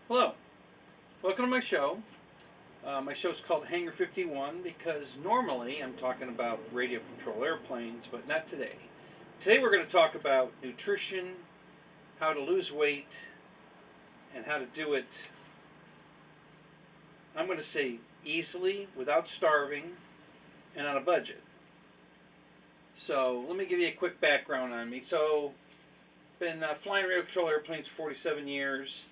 Hello, welcome to my show. My show is called Hangar 51 because normally I'm talking about radio control airplanes, but not today. Today we're going to talk about nutrition, how to lose weight, and how to do it, I'm going to say easily, without starving, and on a budget. So let me give you a quick background on me. So, been flying radio control airplanes for 47 years.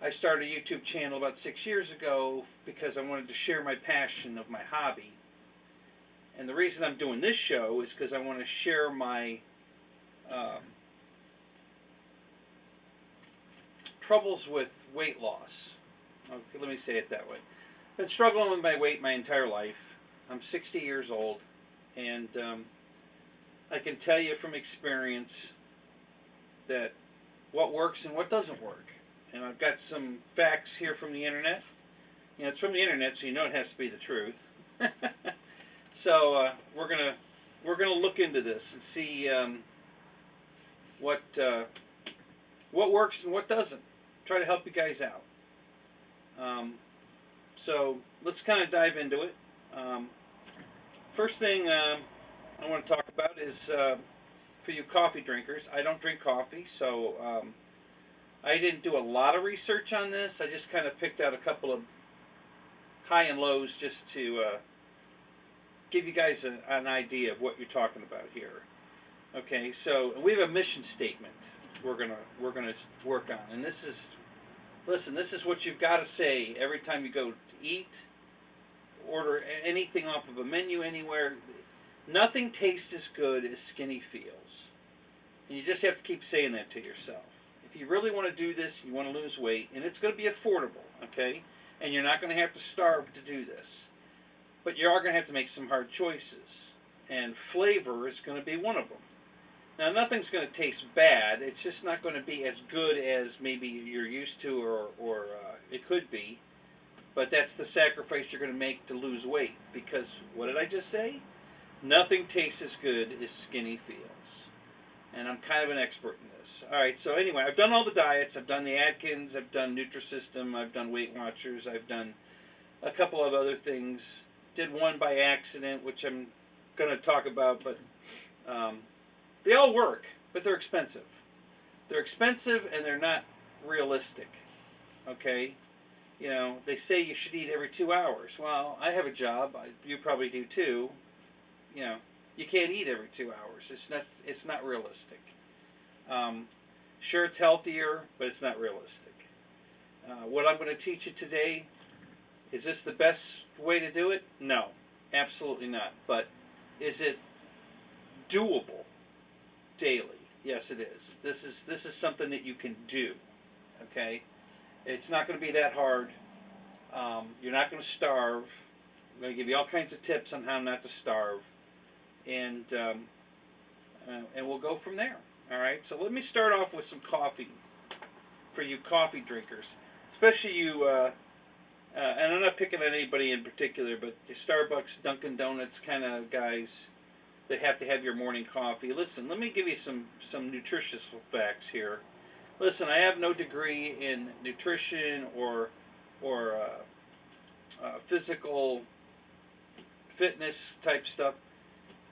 I started a YouTube channel about 6 years ago because I wanted to share my passion of my hobby. And the reason I'm doing this show is because I want to share my troubles with weight loss. Okay, let me say it that way. I've been struggling with my weight my entire life. I'm 60 years old, and I can tell you from experience that what works and what doesn't work. And I've got some facts here from the internet. You know, it's from the internet, so you know it has to be the truth. So we're gonna look into this and see what works and what doesn't. Try to help you guys out. So let's kind of dive into it. First thing I want to talk about is for you coffee drinkers. I don't drink coffee, so I didn't do a lot of research on this. I just kind of picked out a couple of high and lows just to give you guys an idea of what you're talking about here. Okay, so we have a mission statement we're gonna work on, and this is, listen, this is what you've got to say every time you go to eat, order anything off of a menu anywhere. Nothing tastes as good as skinny feels, and you just have to keep saying that to yourself. If you really want to do this, you want to lose weight, and it's going to be affordable, okay? And you're not going to have to starve to do this. But you are going to have to make some hard choices. And flavor is going to be one of them. Now, nothing's going to taste bad. It's just not going to be as good as maybe you're used to or it could be. But that's the sacrifice you're going to make to lose weight. Because, what did I just say? Nothing tastes as good as skinny feels. And I'm kind of an expert in this. Alright, so anyway, I've done all the diets. I've done the Atkins, I've done Nutrisystem, I've done Weight Watchers, I've done a couple of other things. Did one by accident, which I'm going to talk about, but they all work, but they're expensive. They're expensive and they're not realistic. Okay? You know, they say you should eat every 2 hours. Well, I have a job, you probably do too. You know, you can't eat every 2 hours. It's not realistic. Sure, it's healthier, but it's not realistic. What I'm going to teach you today, is this the best way to do it? No, absolutely not. But is it doable daily? Yes, it is. This is something that you can do. Okay, it's not going to be that hard. You're not going to starve. I'm going to give you all kinds of tips on how not to starve. And we'll go from there. All right. So let me start off with some coffee for you coffee drinkers, especially you. And I'm not picking on anybody in particular, but your Starbucks, Dunkin' Donuts kind of guys that have to have your morning coffee. Listen, let me give you some nutritious facts here. Listen, I have no degree in nutrition or physical fitness type stuff.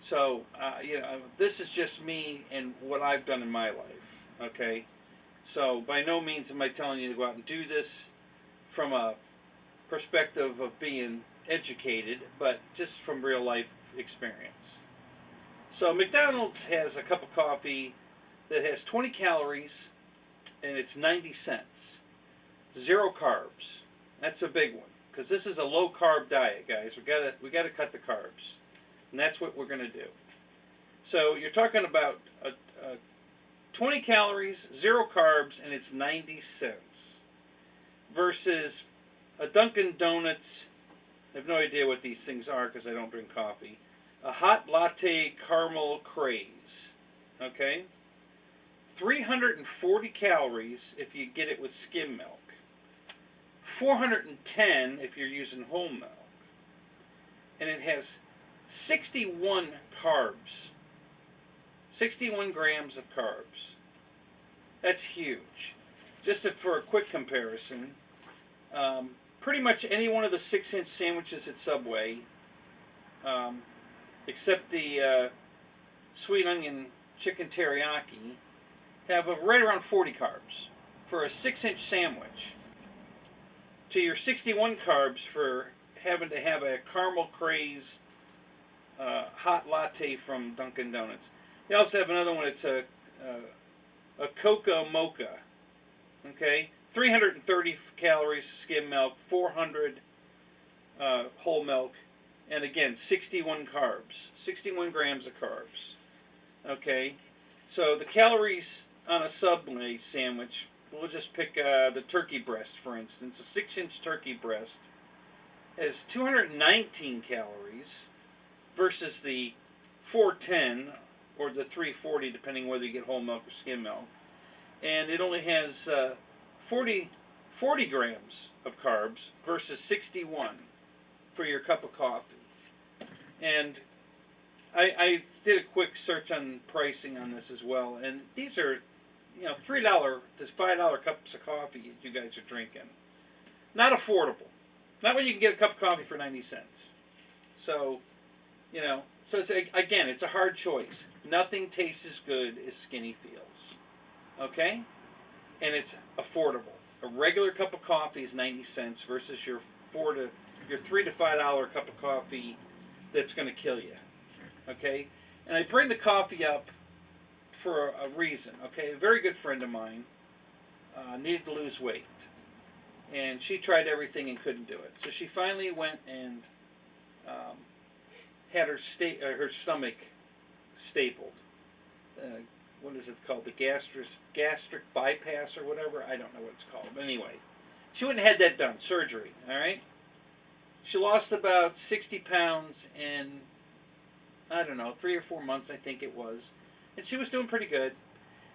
So, you know, this is just me and what I've done in my life, okay? So, by no means am I telling you to go out and do this from a perspective of being educated, but just from real life experience. So, McDonald's has a cup of coffee that has 20 calories, and it's 90 cents. 0 carbs. That's a big one, because this is a low-carb diet, guys. We gotta cut the carbs. And that's what we're going to do. So you're talking about 20 calories, 0 carbs, and it's 90 cents. Versus a Dunkin' Donuts, I have no idea what these things are because I don't drink coffee. A hot latte caramel craze. Okay? 340 calories if you get it with skim milk. 410 if you're using whole milk. And it has 61 carbs. 61 grams of carbs. That's huge. Just for a quick comparison, Pretty much any one of the 6-inch sandwiches at Subway, um, except the sweet onion chicken teriyaki, have right around 40 carbs for a 6-inch sandwich, to your 61 carbs for having to have a caramel craze hot latte from Dunkin' Donuts. They also have another one. It's a cocoa mocha. Okay, 330 calories skim milk, 400 whole milk, and again 61 carbs, 61 grams of carbs. Okay, so the calories on a Subway sandwich, we'll just pick the turkey breast for instance. A 6-inch turkey breast has 219 calories versus the 410 or the 340, depending whether you get whole milk or skim milk. And it only has 40 grams of carbs versus 61 for your cup of coffee. And I did a quick search on pricing on this as well, and these are, $3 to $5 cups of coffee you guys are drinking. Not affordable. Not when you can get a cup of coffee for 90 cents. So, so it's a hard choice. Nothing tastes as good as Skinny feels. Okay? And it's affordable. A regular cup of coffee is 90 cents versus your $3 to $5 cup of coffee that's going to kill you. Okay? And I bring the coffee up for a reason. Okay? A very good friend of mine needed to lose weight. And she tried everything and couldn't do it. So she finally went and had her stomach stapled. What is it called? The gastric bypass or whatever? I don't know what it's called. But anyway, she went and had that done, surgery. All right? She lost about 60 pounds in, I don't know, 3 or 4 months, I think it was. And she was doing pretty good.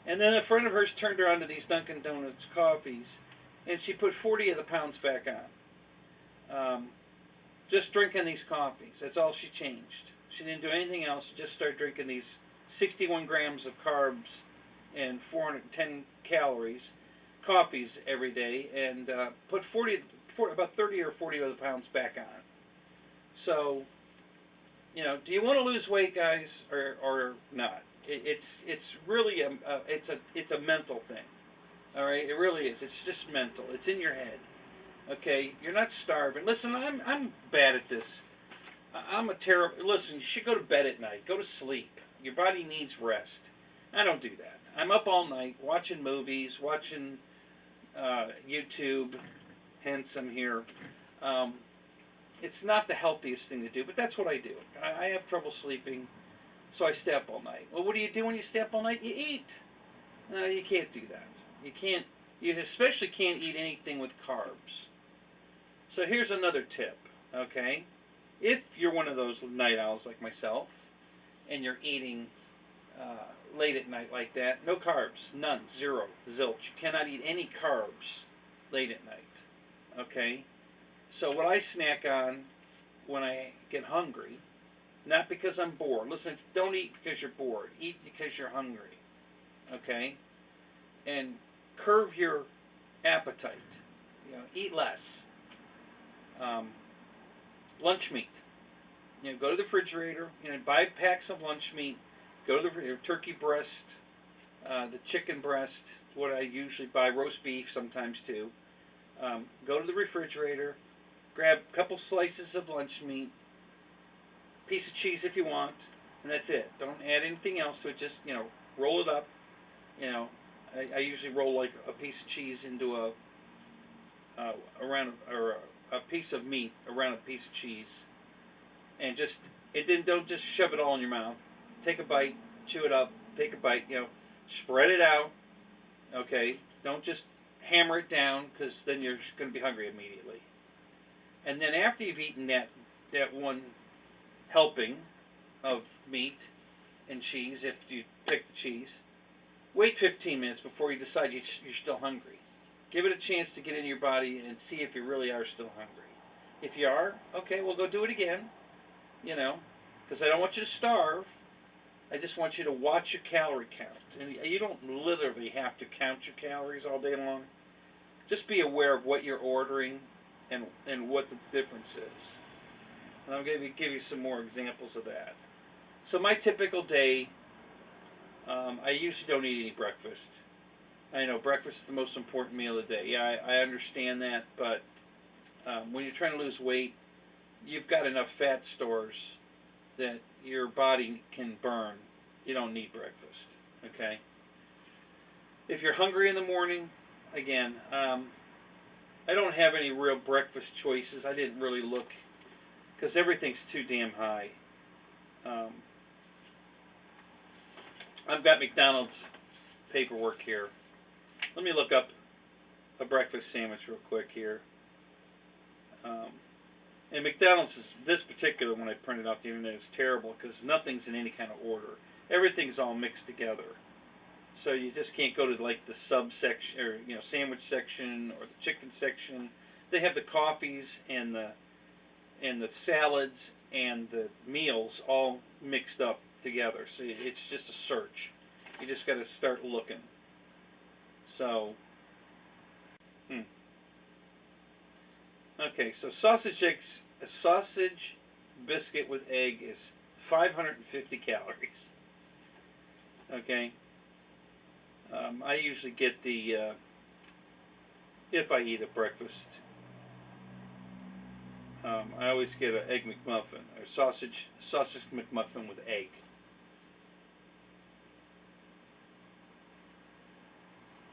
And then a friend of hers turned her on to these Dunkin' Donuts coffees, and she put 40 of the pounds back on. Just drinking these coffees. That's all she changed. She didn't do anything else. She just started drinking these 61 grams of carbs and 410 calories coffees every day, and put about 30 or 40 of the pounds back on. So, do you want to lose weight, guys, or not? It's really it's a mental thing. All right, it really is. It's just mental. It's in your head. Okay, you're not starving. Listen, I'm bad at this. I'm a terrible. Listen, you should go to bed at night. Go to sleep. Your body needs rest. I don't do that. I'm up all night watching movies, watching YouTube. Hence, I'm here. It's not the healthiest thing to do, but that's what I do. I have trouble sleeping, so I stay up all night. Well, what do you do when you stay up all night? You eat. No, you can't do that. You can't. You especially can't eat anything with carbs. So here's another tip. Okay, if you're one of those night owls like myself, and you're eating late at night like that, no carbs, none, zero, zilch. You cannot eat any carbs late at night. Okay, so what I snack on when I get hungry, not because I'm bored. Listen, don't eat because you're bored. Eat because you're hungry. Okay, and curve your appetite. Eat less. Lunch meat. Go to the refrigerator. Buy packs of lunch meat. Go to the turkey breast, the chicken breast. What I usually buy, roast beef sometimes too. Go to the refrigerator. Grab a couple slices of lunch meat. Piece of cheese if you want, and that's it. Don't add anything else to it. Just roll it up. I usually roll like a piece of cheese into a piece of meat around a piece of cheese, and don't just shove it all in your mouth. Take a bite, chew it up. Take a bite. Spread it out. Okay, don't just hammer it down because then you're going to be hungry immediately. And then after you've eaten that one helping of meat and cheese, if you pick the cheese. Wait 15 minutes before you decide you're still hungry. Give it a chance to get in your body and see if you really are still hungry. If you are, okay, well, go do it again. Because I don't want you to starve. I just want you to watch your calorie count. And you don't literally have to count your calories all day long. just be aware of what you're ordering and what the difference is. And I'm going to give you some more examples of that. So my typical day, I usually don't eat any breakfast. I know breakfast is the most important meal of the day. Yeah, I understand that, but when you're trying to lose weight, you've got enough fat stores that your body can burn. You don't need breakfast, okay? If you're hungry in the morning, again, I don't have any real breakfast choices. I didn't really look, because everything's too damn high. I've got McDonald's paperwork here. Let me look up a breakfast sandwich real quick here. And McDonald's, this particular one I printed off the internet is terrible because nothing's in any kind of order. Everything's all mixed together. So you just can't go to like the subsection or sandwich section or the chicken section. They have the coffees and the salads and the meals all mixed up together. So it's just a search. You just got to start looking. So, okay. So a sausage biscuit with egg is 550 calories. Okay. I usually get the if I eat a breakfast. I always get an egg McMuffin or sausage McMuffin with egg.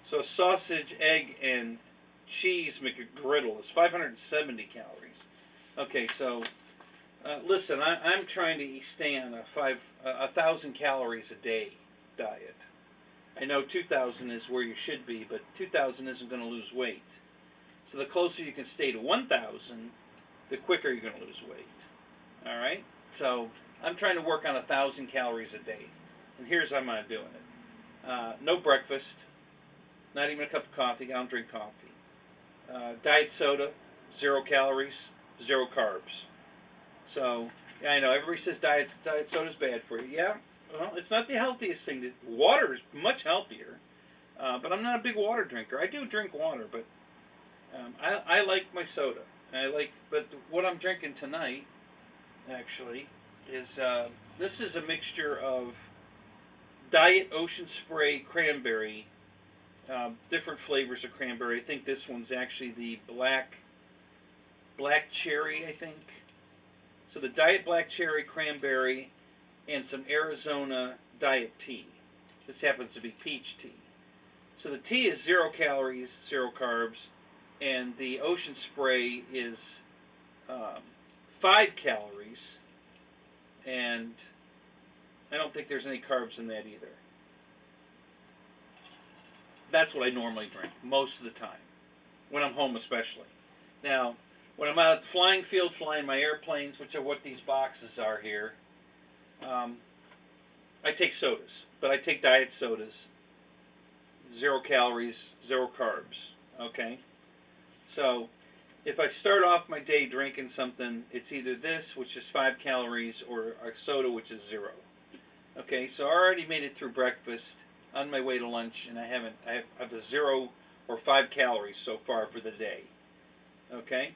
So sausage, egg, and cheese McGriddle is 570 calories. Okay, so listen, I'm trying to stay on a 1,000 calories a day diet. I know 2,000 is where you should be, but 2,000 isn't going to lose weight. So the closer you can stay to 1,000, the quicker you're going to lose weight. All right? So I'm trying to work on 1,000 calories a day. And here's how I'm doing it. No breakfast, not even a cup of coffee. I don't drink coffee. Diet soda, 0 calories, 0 carbs. So, yeah, I know everybody says diet soda is bad for you. Yeah, well, it's not the healthiest thing. Water is much healthier, but I'm not a big water drinker. I do drink water, but I like my soda. But what I'm drinking tonight, actually, is this is a mixture of Diet Ocean Spray Cranberry, different flavors of cranberry. I think this one's actually the black cherry, I think. So the Diet Black Cherry Cranberry and some Arizona Diet Tea. This happens to be peach tea. So the tea is 0 calories, 0 carbs, and the Ocean Spray is 5 calories, and I don't think there's any carbs in that either. That's what I normally drink most of the time, when I'm home especially. Now, when I'm out at the flying field, flying my airplanes, which are what these boxes are here, I take sodas, but I take diet sodas. 0 calories, 0 carbs, okay? So, if I start off my day drinking something, it's either this, which is 5 calories, or a soda, which is 0. Okay, so I already made it through breakfast, on my way to lunch, and I have a 0 or 5 calories so far for the day. Okay?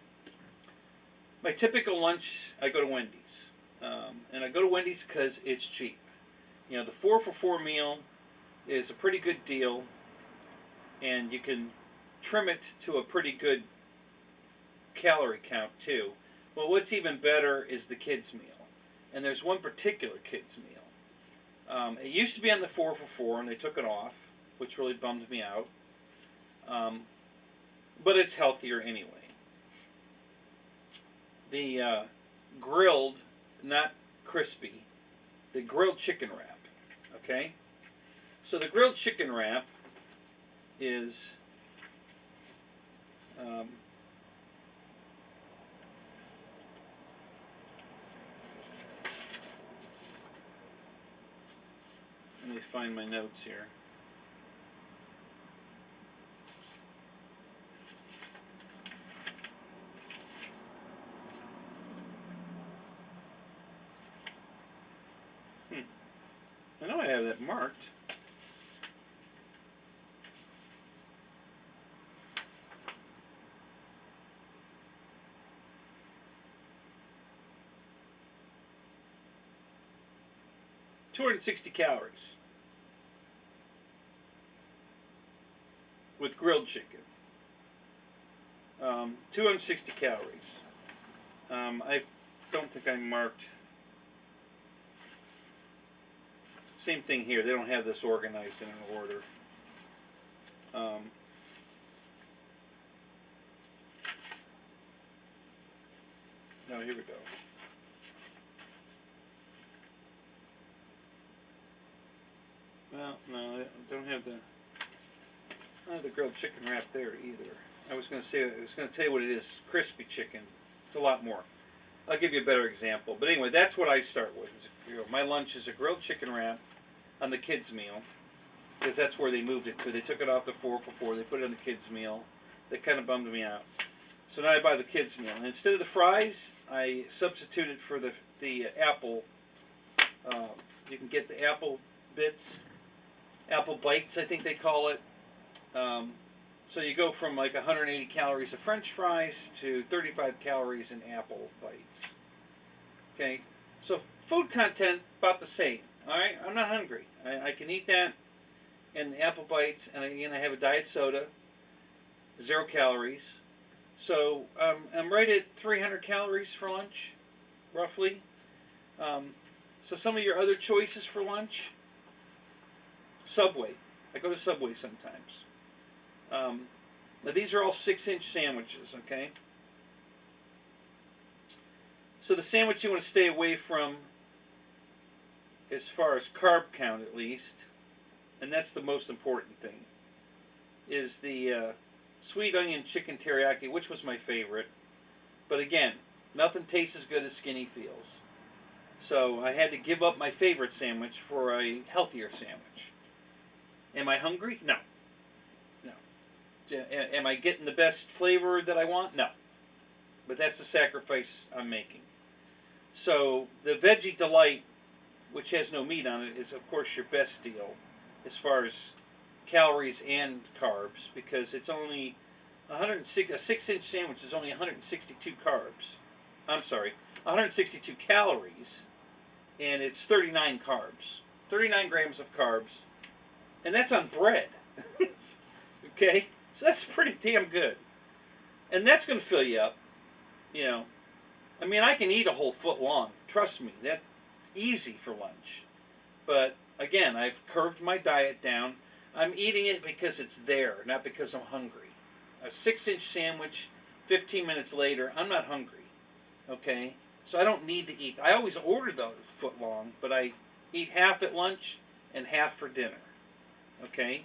My typical lunch, I go to Wendy's. And I go to Wendy's because it's cheap. You know, the 4 for $4 meal is a pretty good deal, and you can trim it to a pretty good calorie count too. Well, what's even better is the kids' meal. And there's one particular kids' meal. It used to be on the 4 for $4, and they took it off, which really bummed me out. But it's healthier anyway. The grilled, not crispy, the grilled chicken wrap. Okay? So the grilled chicken wrap is let me find my notes here. I know I have that marked. 260 calories with grilled chicken. 260 calories. I don't think I marked. Same thing here. They don't have this organized in an order. No, here we go. Well, no, I don't have the grilled chicken wrap there either. I was going to tell you what it is. Crispy chicken. It's a lot more. I'll give you a better example. But anyway, that's what I start with. My lunch is a grilled chicken wrap on the kids' meal, because that's where they moved it to. They took it off the 4 for 4. They put it on the kids' meal. That kind of bummed me out. So now I buy the kids' meal. And instead of the fries, I substitute it for the apple. You can get the apple bits, apple bites, I think they call it. So you go from like 180 calories of French fries to 35 calories in apple bites. Okay, so food content about the same. All right, I'm not hungry. I can eat that and the apple bites, and again I have a diet soda, 0 calories. So I'm right at 300 calories for lunch, roughly. So some of your other choices for lunch, Subway. I go to Subway sometimes. Now these are all 6-inch sandwiches, okay? So the sandwich you want to stay away from, as far as carb count at least, and that's the most important thing, is the sweet onion chicken teriyaki, which was my favorite. But again, nothing tastes as good as Skinny feels. So I had to give up my favorite sandwich for a healthier sandwich. Am I hungry? No. No. Am I getting the best flavor that I want? No. But that's the sacrifice I'm making. So the Veggie Delight, which has no meat on it, is of course your best deal as far as calories and carbs, because it's only 106. A 6-inch sandwich is only 162 carbs. I'm sorry, 162 calories, and it's 39 carbs. 39 grams of carbs, and that's on bread. Okay, so that's pretty damn good, and that's going to fill you up. You know, I mean, I can eat a whole foot long. Trust me, that's easy for lunch. But again, I've curved my diet down. I'm eating it because it's there, not because I'm hungry. A 6-inch sandwich, 15 minutes later, I'm not hungry. Okay? So I don't need to eat. I always order the foot long, but I eat half at lunch and half for dinner. Okay?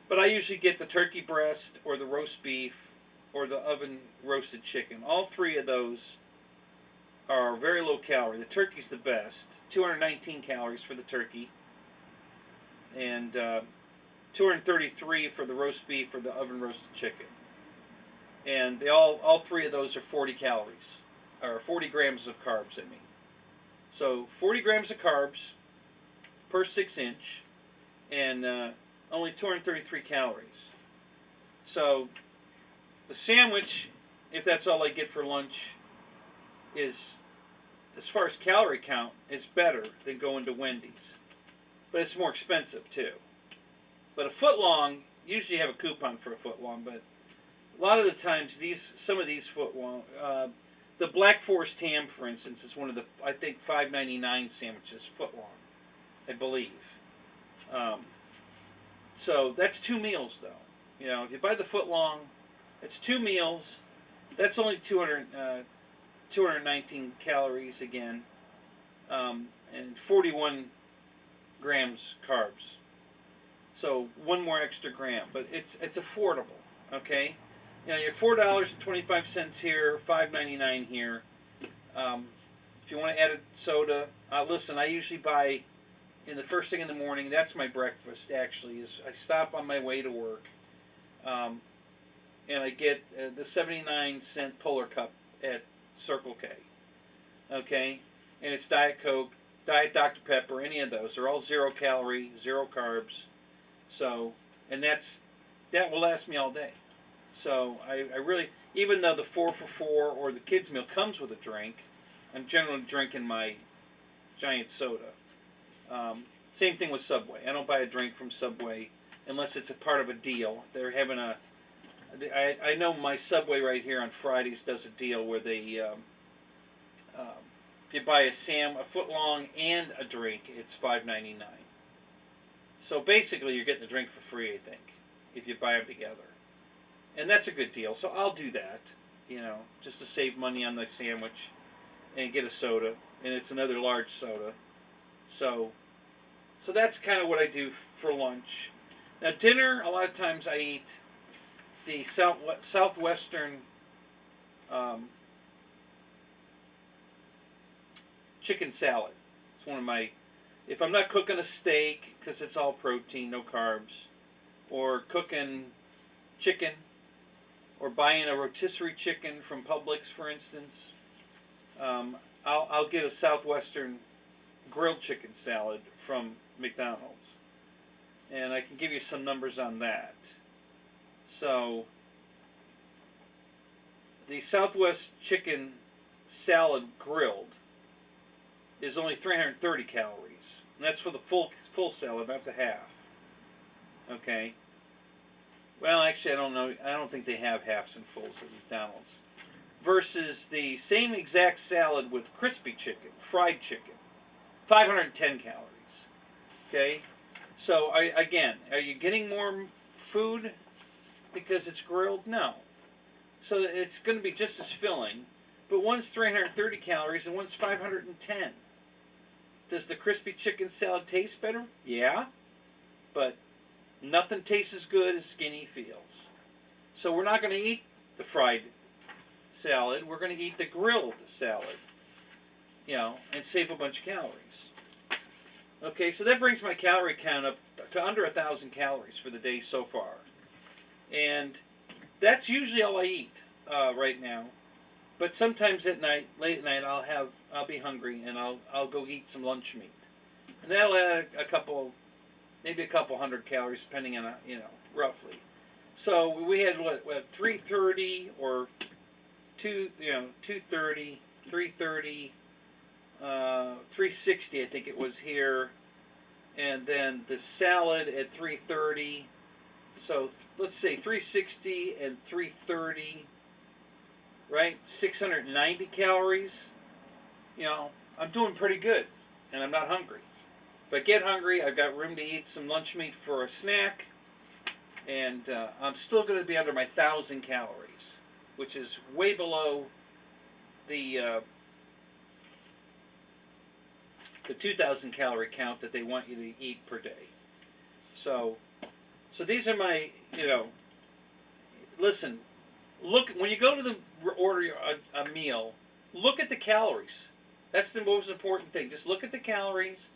But I usually get the turkey breast or the roast beef or the oven roasted chicken. All three of those are very low calorie. The turkey's the best. 219 calories for the turkey. And 233 for the roast beef or the oven roasted chicken. And they all three of those are 40 calories. Or 40 grams of carbs, I mean. So 40 grams of carbs per 6-inch, and only 233 calories. So the sandwich, if that's all I get for lunch, is, as far as calorie count, is better than going to Wendy's. But it's more expensive too. But a foot long, usually you have a coupon for a foot long, but a lot of the times some of these foot long, the Black Forest ham, for instance, is one of the, I think, $5.99 sandwiches, foot long, I believe. So that's 2 meals, though. You know, if you buy the foot long, it's 2 meals. That's only 219 calories again, and 41 grams carbs. So 1 more extra gram, but it's affordable. Okay. You know, you're $4.25 here, $5.99 here. If you want to add a soda, listen, I usually buy in the first thing in the morning. That's my breakfast, actually, is I stop on my way to work, and I get the 79-cent Polar Cup at Circle K. Okay? And it's Diet Coke, Diet Dr. Pepper, any of those. They're all 0 calorie, 0 carbs. So, and that will last me all day. So I really, even though the 4 for 4 or the kids meal comes with a drink, I'm generally drinking my giant soda. Same thing with Subway. I don't buy a drink from Subway unless it's a part of a deal. They're having a. I know my Subway right here on Fridays does a deal where they if you buy a foot long and a drink, it's $5.99. So basically, you're getting the drink for free, I think, if you buy them together, and that's a good deal. So I'll do that, just to save money on the sandwich, and get a soda, and it's another large soda. So that's kind of what I do for lunch. Now dinner, a lot of times I eat the southwestern chicken salad. It's one of my, if I'm not cooking a steak, because it's all protein, no carbs, or cooking chicken, or buying a rotisserie chicken from Publix, for instance, I'll get a southwestern grilled chicken salad from McDonald's. And I can give you some numbers on that. So, the Southwest chicken salad grilled is only 330 calories. And that's for the full salad, not the half. Okay? Well, actually, I don't know. I don't think they have halves and fulls at McDonald's. Versus the same exact salad with crispy chicken, fried chicken, 510 calories. Okay? So, again, are you getting more food because it's grilled? No. So it's going to be just as filling, but one's 330 calories and one's 510. Does the crispy chicken salad taste better? Yeah, but nothing tastes as good as skinny feels. So we're not going to eat the fried salad. We're going to eat the grilled salad, and save a bunch of calories. Okay, so that brings my calorie count up to under 1,000 calories for the day so far. And that's usually all I eat right now. But sometimes at night, late at night, I'll be hungry and I'll go eat some lunch meat. And that'll add maybe a couple hundred calories, depending on, roughly. So we had, 330 or 230, 330, 360, I think it was here. And then the salad at 330. So let's say 360 and 330, right? 690 calories. I'm doing pretty good, and I'm not hungry. If I get hungry, I've got room to eat some lunch meat for a snack, and I'm still going to be under my 1,000 calories, which is way below the 2,000 calorie count that they want you to eat per day. So these are my, listen, look, when you go to order a meal, look at the calories. That's the most important thing. Just look at the calories.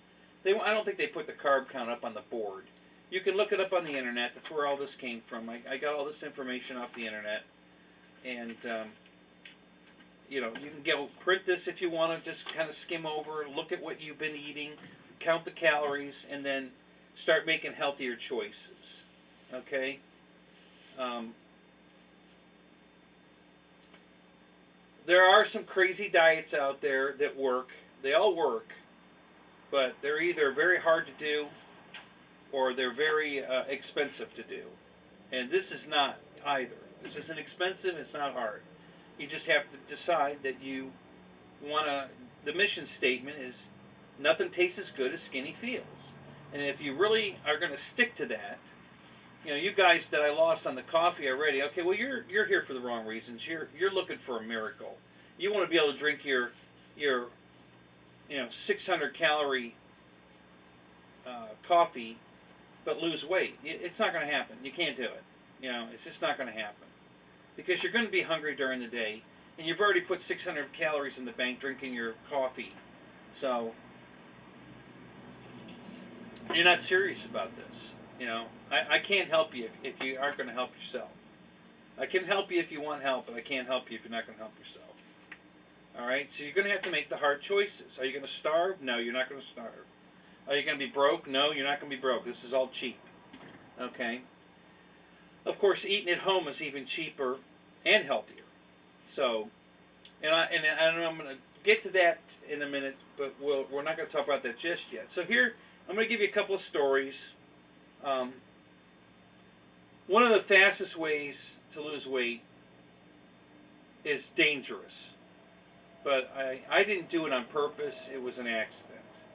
I don't think they put the carb count up on the board. You can look it up on the internet. That's where all this came from. I got all this information off the internet. And, you can print this if you want to just kind of skim over, look at what you've been eating, count the calories, and then start making healthier choices. Okay? There are some crazy diets out there that work. They all work, but they're either very hard to do or they're very expensive to do. And this is not either. This isn't expensive, it's not hard. You just have to decide that you want to, the mission statement is, nothing tastes as good as skinny feels. And if you really are going to stick to that, you guys that I lost on the coffee already, okay, well, you're here for the wrong reasons. You're looking for a miracle. You want to be able to drink your 600 calorie coffee, but lose weight. It's not going to happen. You can't do it. It's just not going to happen. Because you're going to be hungry during the day, and you've already put 600 calories in the bank drinking your coffee. So, you're not serious about this. I can't help you if you aren't going to help yourself. I can help you if you want help, but I can't help you if you're not going to help yourself. Alright? So you're going to have to make the hard choices. Are you going to starve? No, you're not going to starve. Are you going to be broke? No, you're not going to be broke. This is all cheap. Okay? Of course, eating at home is even cheaper and healthier. So, and I'm going to get to that in a minute, but we're not going to talk about that just yet. So here, I'm going to give you a couple of stories. One of the fastest ways to lose weight is dangerous. But I didn't do it on purpose. It was an accident.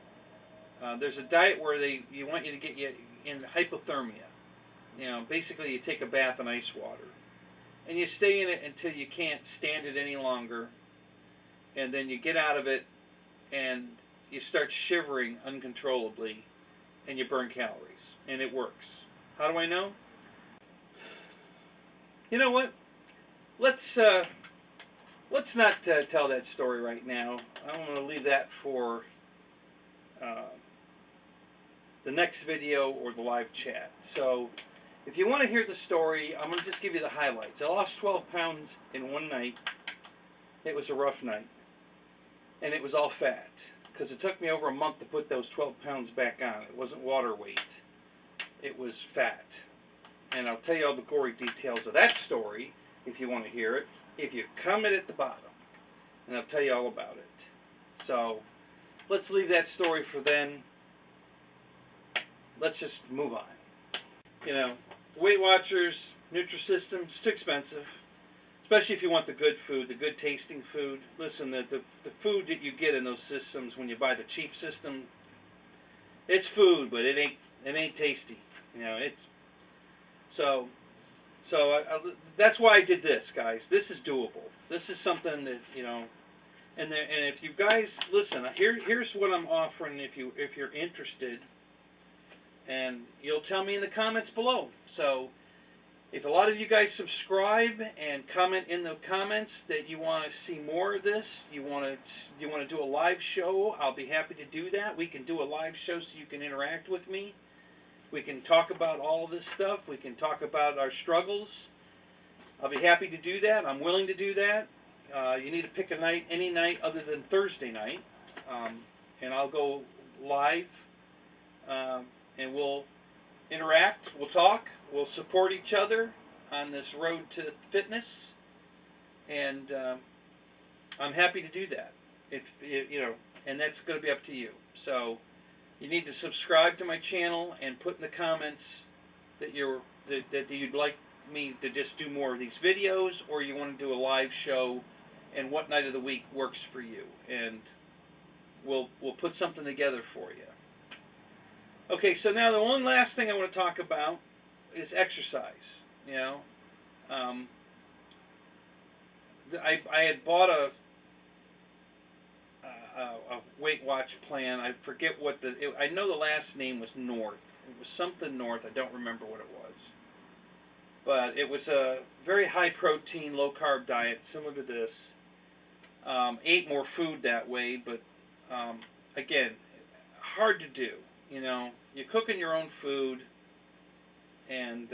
There's a diet where you want you to get you in hypothermia. You know, basically you take a bath in ice water. And you stay in it until you can't stand it any longer. And then you get out of it and you start shivering uncontrollably and you burn calories. And it works. How do I know? You know what? Let's not tell that story right now. I'm going to leave that for the next video or the live chat. So if you want to hear the story, I'm going to just give you the highlights. I lost 12 pounds in one night. It was a rough night. And it was all fat. Because it took me over a month to put those 12 pounds back on. It wasn't water weight. It was fat. And I'll tell you all the gory details of that story if you want to hear it. If you comment at the bottom. And I'll tell you all about it. So let's leave that story for then. Let's just move on. You know, Weight Watchers, Nutrisystem, it's too expensive. Especially if you want the good food, the good tasting food. Listen, the food that you get in those systems when you buy the cheap system, it's food, but it ain't tasty. You know, it's so that's why I did this, guys. This is doable. This is something that, you know, and if you guys listen, here's what I'm offering if you're interested, and you'll tell me in the comments below. So if a lot of you guys subscribe and comment in the comments that you want to see more of this, you want to do a live show, I'll be happy to do that. We can do a live show so you can interact with me. We can talk about all this stuff. We can talk about our struggles. I'll be happy to do that. I'm willing to do that. You need to pick a night, any night other than Thursday night, and I'll go live, and we'll interact, we'll talk, we'll support each other on this road to fitness, and I'm happy to do that. If you know, and that's going to be up to you. So you need to subscribe to my channel and put in the comments that you'd like me to just do more of these videos, or you want to do a live show, and what night of the week works for you, and we'll put something together for you. Okay, so now the one last thing I want to talk about is exercise. You know, I had bought a Weight Watch plan. I forget what I know the last name was North. It was something North. I don't remember what it was. But it was a very high protein, low carb diet, similar to this. Ate more food that way, but again, hard to do. You know, you're cooking your own food, and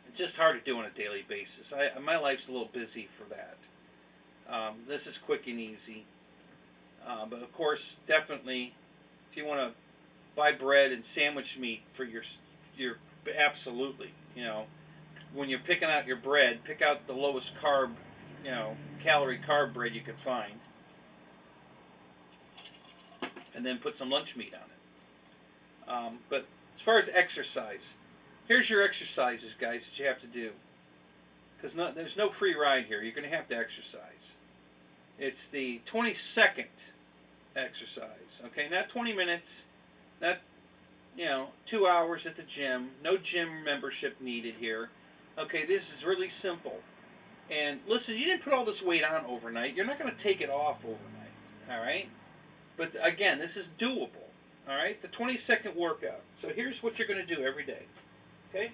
it's just hard to do on a daily basis. My life's a little busy for that. This is quick and easy. But of course, definitely, if you want to buy bread and sandwich meat for your absolutely, you know, when you're picking out your bread, pick out the lowest carb, you know, calorie carb bread you can find, and then put some lunch meat on it. But as far as exercise, here's your exercises, guys, that you have to do. Because there's no free ride here. You're going to have to exercise. It's the 20-second exercise. Okay, not 20 minutes, not 2 hours at the gym. No gym membership needed here. Okay, this is really simple. And listen, you didn't put all this weight on overnight. You're not going to take it off overnight. All right? But again, this is doable. All right? The 20-second workout. So here's what you're going to do every day. Okay?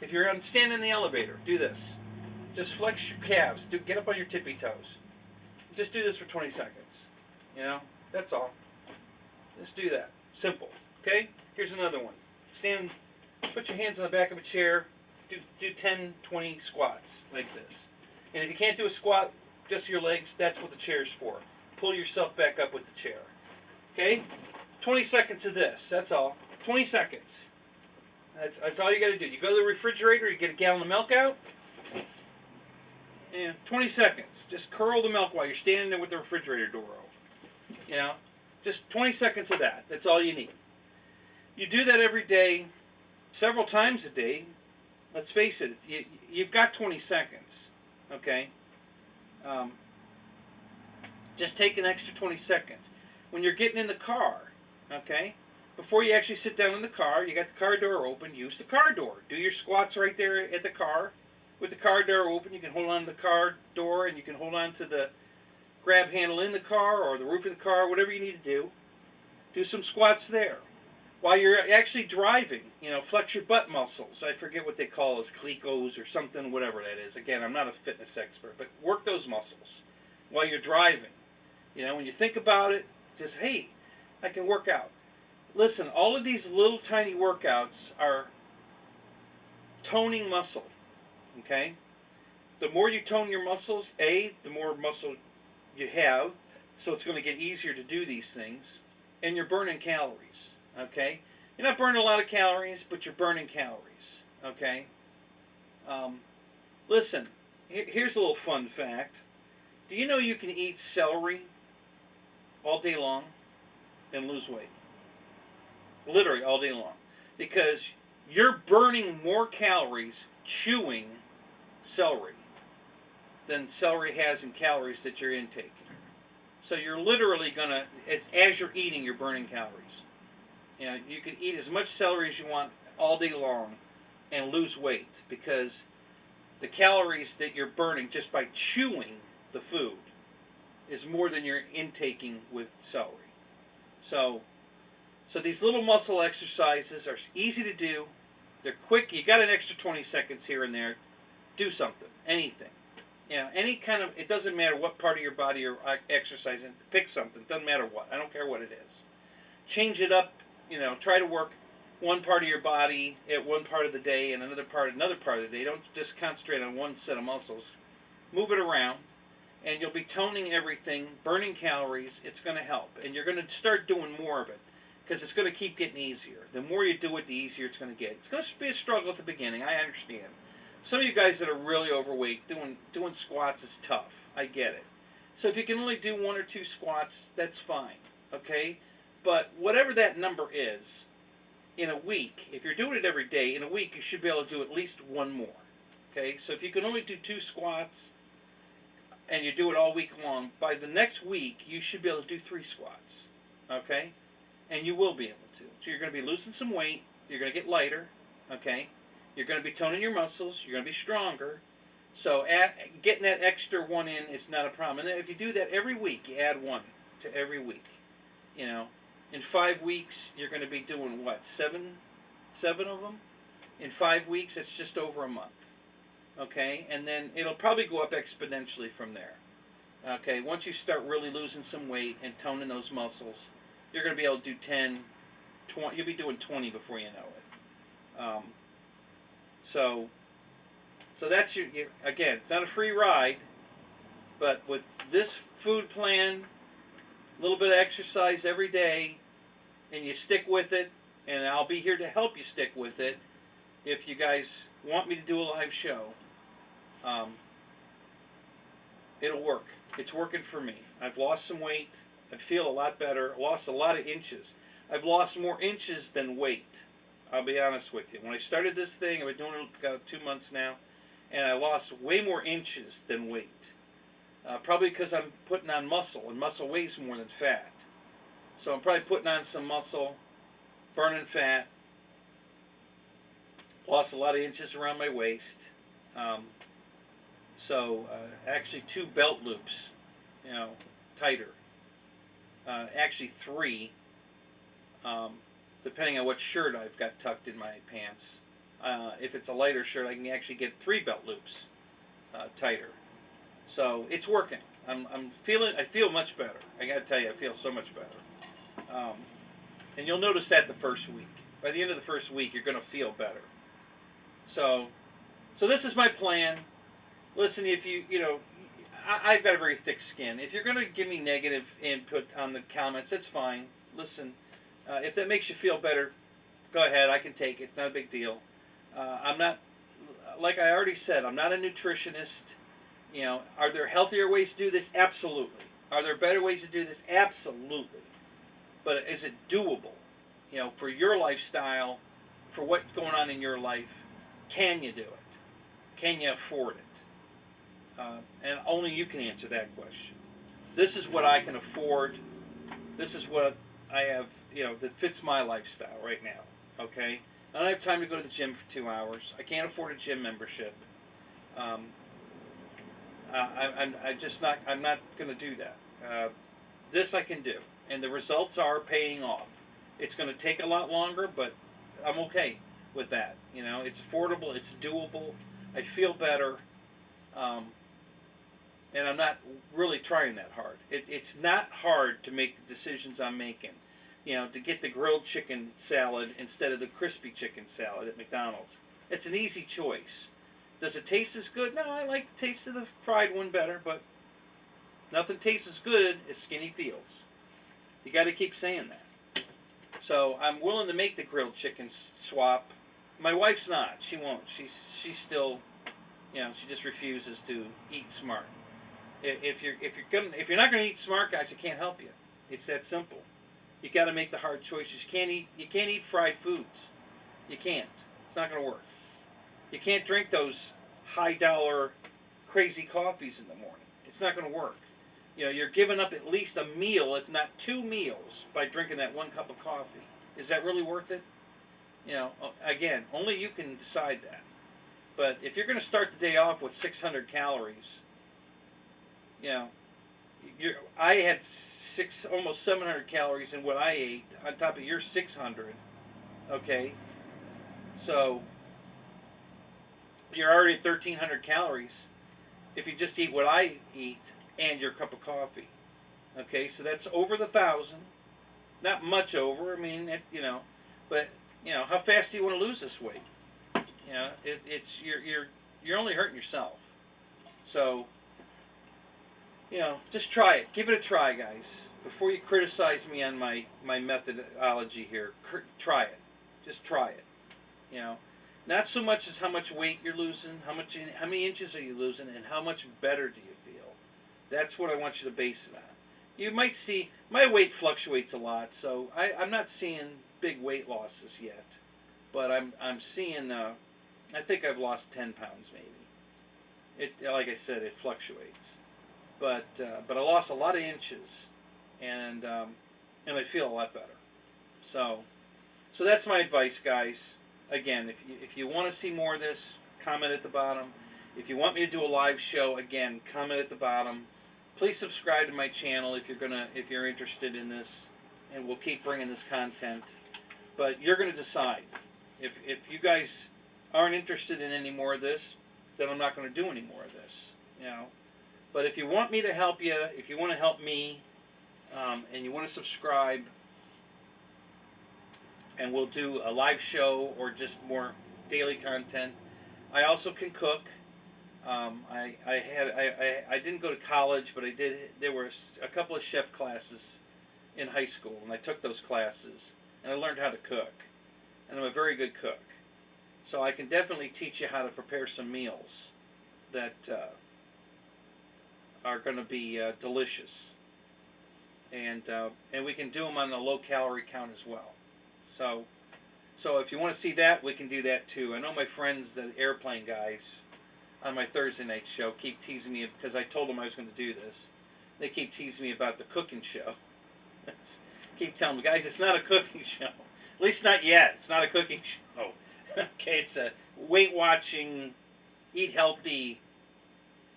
If you're standing in the elevator, do this. Just flex your calves. Get up on your tippy toes. Just do this for 20 seconds. You know? That's all. Just do that. Simple. Okay? Here's another one. Stand, put your hands on the back of a chair. Do 10, 20 squats like this. And if you can't do a squat, just your legs, that's what the chair's for. Pull yourself back up with the chair. Okay? 20 seconds of this. That's all. 20 seconds. That's all you got to do. You go to the refrigerator, you get a gallon of milk out, 20 seconds. Just curl the milk while you're standing there with the refrigerator door open. You know, just 20 seconds of that. That's all you need. You do that every day, several times a day. Let's face it, you've got 20 seconds. Okay? Just take an extra 20 seconds. When you're getting in the car, okay? Before you actually sit down in the car, you got the car door open, use the car door. Do your squats right there at the car. With the car door open, you can hold on to the car door and you can hold on to the grab handle in the car or the roof of the car, whatever you need to do. Do some squats there. While you're actually driving, flex your butt muscles. I forget what they call as clicos or something, whatever that is. Again, I'm not a fitness expert, but work those muscles while you're driving. When you think about it, just, hey, I can work out. Listen, all of these little tiny workouts are toning muscle, okay? The more you tone your muscles, the more muscle you have, so it's going to get easier to do these things, and you're burning calories, okay? You're not burning a lot of calories, but you're burning calories, okay? Listen, here's a little fun fact. Do you know you can eat celery all day long and lose weight? Literally all day long. Because you're burning more calories chewing celery than celery has in calories that you're intaking. So you're literally going to, as you're eating, you're burning calories. You can eat as much celery as you want all day long and lose weight because the calories that you're burning just by chewing the food is more than you're intaking with celery. So these little muscle exercises are easy to do. They're quick. You got an extra 20 seconds here and there. Do something. Anything. Any kind of, it doesn't matter what part of your body you're exercising. Pick something. Doesn't matter what. I don't care what it is. Change it up. Try to work one part of your body at one part of the day and another part of the day. Don't just concentrate on one set of muscles. Move it around. And you'll be toning everything, burning calories. It's going to help. And you're going to start doing more of it because it's going to keep getting easier. The more you do it, the easier it's going to get. It's going to be a struggle at the beginning. I understand. Some of you guys that are really overweight, doing squats is tough. I get it. So if you can only do 1 or 2 squats, that's fine. Okay? But whatever that number is, in a week, if you're doing it every day, in a week you should be able to do at least 1 more. Okay? So if you can only do 2 squats, and you do it all week long, by the next week, you should be able to do 3 squats. Okay? And you will be able to. So you're going to be losing some weight. You're going to get lighter. Okay? You're going to be toning your muscles. You're going to be stronger. So getting that extra 1 in is not a problem. And then if you do that every week, you add 1 to every week. In 5 weeks, you're going to be doing what? 7 of them? In 5 weeks, it's just over a month. Okay, and then it'll probably go up exponentially from there. Okay, once you start really losing some weight and toning those muscles, you're going to be able to do 10, 20, you'll be doing 20 before you know it. So that's again, it's not a free ride, but with this food plan, a little bit of exercise every day, and you stick with it, and I'll be here to help you stick with it if you guys want me to do a live show. It'll work. It's working for me. I've lost some weight. I feel a lot better. I lost a lot of inches. I've lost more inches than weight. I'll be honest with you. When I started this thing, I've been doing it about 2 months now, and I lost way more inches than weight. Probably because I'm putting on muscle, and muscle weighs more than fat. So I'm probably putting on some muscle, burning fat. Lost a lot of inches around my waist. Actually 2 belt loops, tighter. Actually 3, depending on what shirt I've got tucked in my pants. If it's a lighter shirt, I can actually get 3 belt loops tighter. So it's working. I feel much better. I gotta tell you, I feel so much better. And you'll notice that the first week. By the end of the first week, you're gonna feel better. So this is my plan. Listen, if I've got a very thick skin. If you're going to give me negative input on the comments, that's fine. Listen, if that makes you feel better, go ahead. I can take it. It's not a big deal. I'm not, like I already said, I'm not a nutritionist. You know, are there healthier ways to do this? Absolutely. Are there better ways to do this? Absolutely. But is it doable? You know, for your lifestyle, for what's going on in your life, can you do it? Can you afford it? And only you can answer that question. This is what I can afford. This is what I have, you know, that fits my lifestyle right now. Okay? I don't have time to go to the gym for 2 hours. I can't afford a gym membership. Um, I'm just not. I'm not going to do that. This I can do, and the results are paying off. It's going to take a lot longer, but I'm okay with that. You know, it's affordable. It's doable. I feel better, and I'm not really trying that hard. It's not hard to make the decisions I'm making. You know, to get the grilled chicken salad instead of the crispy chicken salad at McDonald's. It's an easy choice. Does it taste as good? No, I like the taste of the fried one better, but nothing tastes as good as skinny feels. You got to keep saying that. So I'm willing to make the grilled chicken swap. My wife's not. She won't. She's still, you know, she just refuses to eat smart. If you're not going to eat smart, guys, I can't help you. It's that simple. You got to make the hard choices. You can't eat fried foods. You can't. It's not going to work. You can't drink those high-dollar, crazy coffees in the morning. It's not going to work. You know, you're giving up at least a meal, if not 2 meals, by drinking that 1 cup of coffee. Is that really worth it? You know, again, only you can decide that. But if you're going to start the day off with 600 calories, you know, I had almost 700 calories in what I ate on top of your 600. Okay, so you're already at 1,300 calories if you just eat what I eat and your cup of coffee. Okay, so that's over the 1,000. Not much over. I mean, you know, but you know, how fast do you want to lose this weight? You know, you're only hurting yourself. So, you know, just try it. Give it a try, guys. Before you criticize me on my methodology here, try it. Just try it. You know, not so much as how much weight you're losing, how many inches are you losing, and how much better do you feel. That's what I want you to base it on. You might see my weight fluctuates a lot, so I'm not seeing big weight losses yet, but I'm seeing. I think I've lost 10 pounds maybe. Like I said, it fluctuates, but I lost a lot of inches, and I feel a lot better. So that's my advice, guys. Again, if you want to see more of this, comment at the bottom. If you want me to do a live show, again, comment at the bottom. Please subscribe to my channel if you're interested in this, and we'll keep bringing this content. But you're going to decide. If you guys aren't interested in any more of this, then I'm not going to do any more of this. You know. But if you want me to help you, if you want to help me, and you want to subscribe, and we'll do a live show or just more daily content. I also can cook. I didn't go to college, but I did. There were a couple of chef classes in high school, and I took those classes, and I learned how to cook. And I'm a very good cook, so I can definitely teach you how to prepare some meals that are going to be delicious, and we can do them on a low calorie count as well. So if you want to see that, we can do that too. I know my friends, the airplane guys, on my Thursday night show keep teasing me because I told them I was going to do this. They keep teasing me about the cooking show. Keep telling me, guys, it's not a cooking show. At least not yet. It's not a cooking show. Okay, it's a weight watching, eat healthy,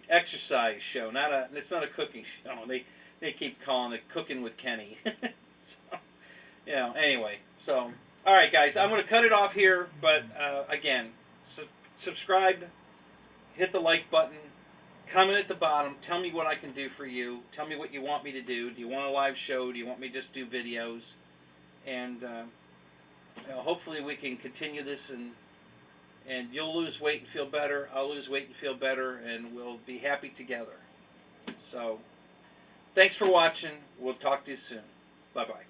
exercise show. It's not a cooking show. They keep calling it Cooking with Kenny. So, you know, anyway. So, all right, guys, I'm going to cut it off here. But again, subscribe. Hit the like button, comment at the bottom, tell me what I can do for you, tell me what you want me to do. Do you want a live show? Do you want me to just do videos? And you know, hopefully we can continue this, and you'll lose weight and feel better, I'll lose weight and feel better, and we'll be happy together. So, thanks for watching. We'll talk to you soon. Bye-bye.